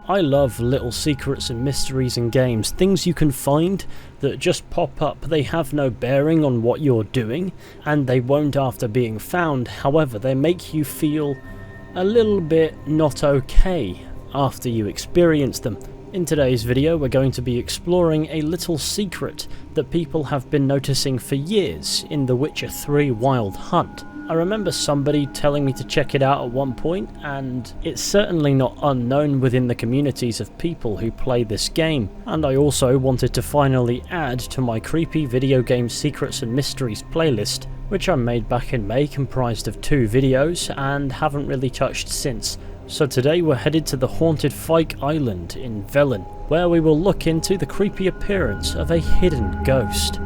I love little secrets and mysteries in games, things you can find that just pop up. They have no bearing on what you're doing, and they won't after being found. However, they make you feel a little bit not okay after you experience them. In today's video, we're going to be exploring a little secret that people have been noticing for years in The Witcher 3 Wild Hunt. I remember somebody telling me to check it out at one point, and it's certainly not unknown within the communities of people who play this game. And I also wanted to finally add to my creepy video game secrets and mysteries playlist, which I made back in May, comprised of 2 videos, and haven't really touched since. So today we're headed to the haunted Fyke Island in Velen, where we will look into the creepy appearance of a hidden ghost.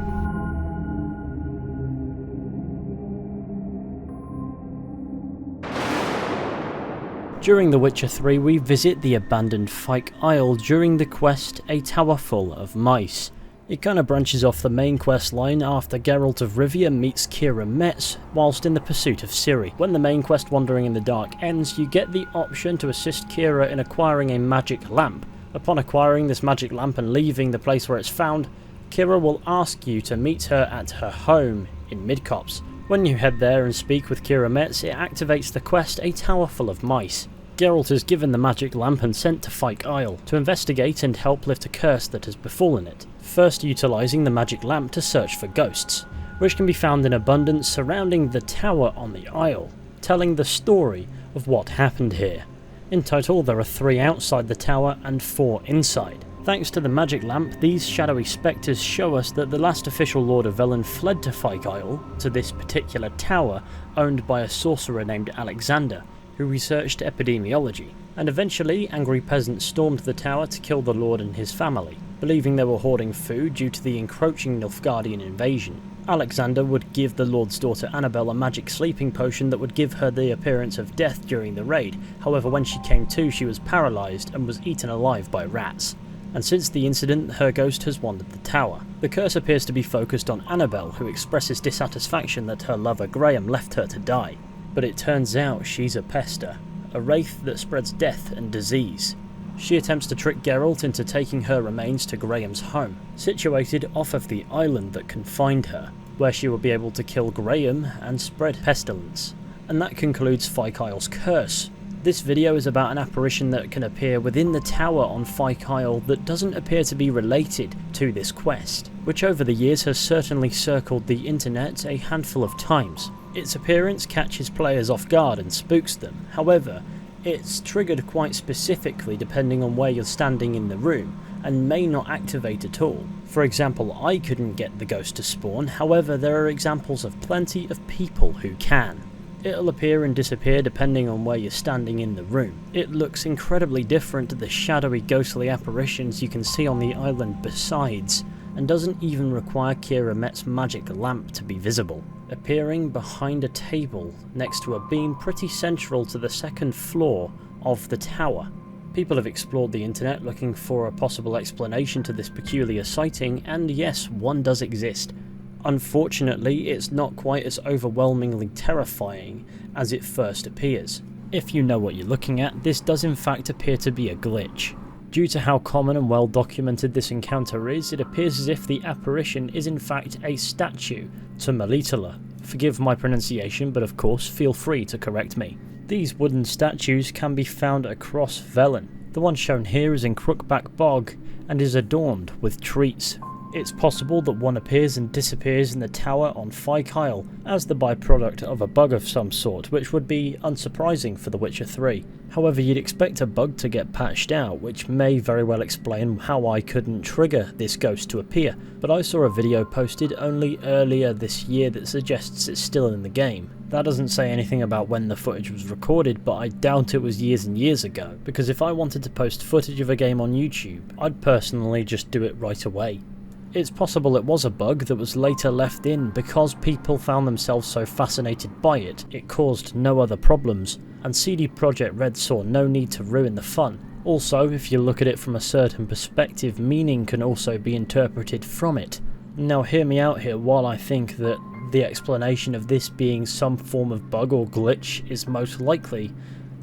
During The Witcher 3 we visit the abandoned Fyke Isle during the quest A Tower Full of Mice. It kinda branches off the main quest line after Geralt of Rivia meets Keira Metz whilst in the pursuit of Ciri. When the main quest Wandering in the Dark ends, you get the option to assist Keira in acquiring a magic lamp. Upon acquiring this magic lamp and leaving the place where it's found, Keira will ask you to meet her at her home in Midcopse. When you head there and speak with Keira Metz, it activates the quest A Tower Full of Mice. Geralt is given the magic lamp and sent to Fyke Isle to investigate and help lift a curse that has befallen it, first utilising the magic lamp to search for ghosts, which can be found in abundance surrounding the tower on the isle, telling the story of what happened here. In total there are 3 outside the tower and 4 inside. Thanks to the magic lamp, these shadowy spectres show us that the last official Lord of Velen fled to Fyke Isle, to this particular tower owned by a sorcerer named Alexander, who researched epidemiology, and eventually angry peasants stormed the tower to kill the Lord and his family, believing they were hoarding food due to the encroaching Nilfgaardian invasion. Alexander would give the Lord's daughter Annabelle a magic sleeping potion that would give her the appearance of death during the raid. However, when she came to, she was paralysed and was eaten alive by rats. And since the incident, her ghost has wandered the tower. The curse appears to be focused on Annabelle, who expresses dissatisfaction that her lover Graham left her to die. But it turns out she's a pester, a wraith that spreads death and disease. She attempts to trick Geralt into taking her remains to Graham's home, situated off of the island that confined her, where she will be able to kill Graham and spread pestilence. And that concludes Fyke Isle's curse. This video is about an apparition that can appear within the tower on Fyke Isle that doesn't appear to be related to this quest, which over the years has certainly circled the internet a handful of times. Its appearance catches players off guard and spooks them. However, it's triggered quite specifically depending on where you're standing in the room, and may not activate at all. For example, I couldn't get the ghost to spawn, however there are examples of plenty of people who can. It'll appear and disappear depending on where you're standing in the room. It looks incredibly different to the shadowy ghostly apparitions you can see on the island besides, and doesn't even require Keira Metz's magic lamp to be visible, appearing behind a table next to a beam pretty central to the 2nd floor of the tower. People have explored the internet looking for a possible explanation to this peculiar sighting, and yes, one does exist. Unfortunately, it's not quite as overwhelmingly terrifying as it first appears. If you know what you're looking at, this does in fact appear to be a glitch. Due to how common and well documented this encounter is, it appears as if the apparition is in fact a statue to Melitele. Forgive my pronunciation, but of course feel free to correct me. These wooden statues can be found across Velen. The one shown here is in Crookback Bog and is adorned with treats. It's possible that one appears and disappears in the tower on Fyke Isle as the byproduct of a bug of some sort, which would be unsurprising for The Witcher 3. However, you'd expect a bug to get patched out, which may very well explain how I couldn't trigger this ghost to appear, but I saw a video posted only earlier this year that suggests it's still in the game. That doesn't say anything about when the footage was recorded, but I doubt it was years and years ago, because if I wanted to post footage of a game on YouTube, I'd personally just do it right away. It's possible it was a bug that was later left in because people found themselves so fascinated by it, it caused no other problems, and CD Projekt Red saw no need to ruin the fun. Also, if you look at it from a certain perspective, meaning can also be interpreted from it. Now hear me out here while I think that the explanation of this being some form of bug or glitch is most likely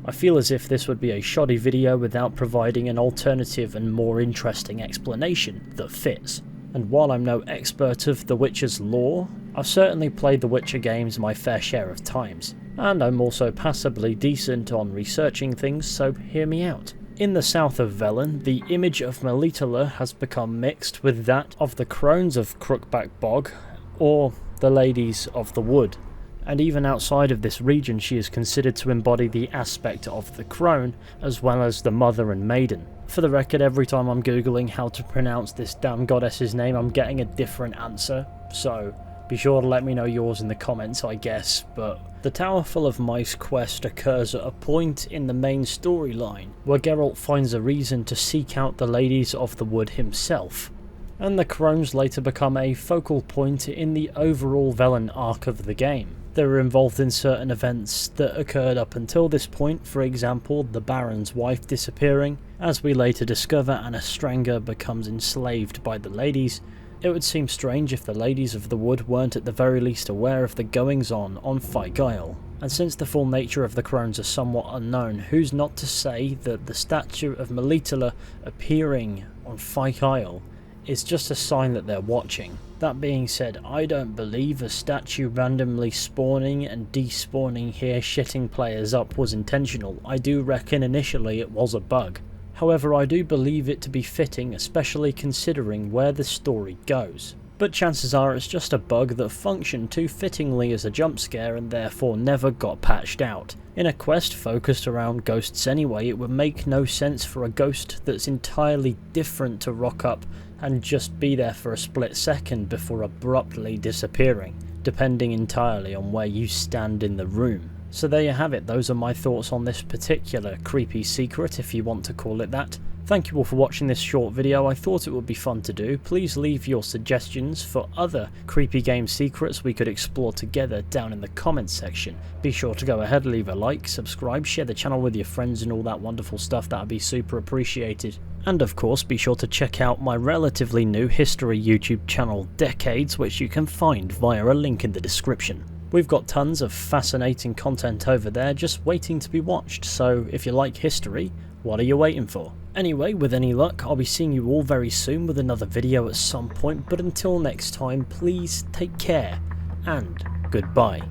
I feel as if this would be a shoddy video without providing an alternative and more interesting explanation that fits. And while I'm no expert of The Witcher's lore, I've certainly played The Witcher games my fair share of times, and I'm also passably decent on researching things, so hear me out. In the south of Velen, the image of Melitele has become mixed with that of the crones of Crookback Bog, or the Ladies of the Wood. And even outside of this region she is considered to embody the aspect of the crone, as well as the mother and maiden. For the record, every time I'm googling how to pronounce this damn goddess's name, I'm getting a different answer, so be sure to let me know yours in the comments, I guess. But the Tower Full of Mice quest occurs at a point in the main storyline where Geralt finds a reason to seek out the Ladies of the Wood himself, and the crones later become a focal point in the overall Velen arc of the game. They were involved in certain events that occurred up until this point, for example the Baron's wife disappearing, as we later discover, and Estranger becomes enslaved by the ladies. It would seem strange if the Ladies of the Wood weren't at the very least aware of the goings-on Fyke Isle. And since the full nature of the crones are somewhat unknown, who's not to say that the statue of Melitele appearing on Fyke Isle is just a sign that they're watching. That being said, I don't believe a statue randomly spawning and despawning here shitting players up was intentional. I do reckon initially it was a bug. However, I do believe it to be fitting, especially considering where the story goes. But chances are it's just a bug that functioned too fittingly as a jump scare and therefore never got patched out. In a quest focused around ghosts anyway, it would make no sense for a ghost that's entirely different to rock up and just be there for a split second before abruptly disappearing, depending entirely on where you stand in the room. So there you have it, those are my thoughts on this particular creepy secret, if you want to call it that. Thank you all for watching this short video. I thought it would be fun to do. Please leave your suggestions for other creepy game secrets we could explore together down in the comments section. Be sure to go ahead, leave a like, subscribe, share the channel with your friends and all that wonderful stuff, that would be super appreciated. And of course, be sure to check out my relatively new history YouTube channel, Decades, which you can find via a link in the description. We've got tons of fascinating content over there just waiting to be watched, so if you like history, what are you waiting for? Anyway, with any luck, I'll be seeing you all very soon with another video at some point, but until next time, please take care, and goodbye.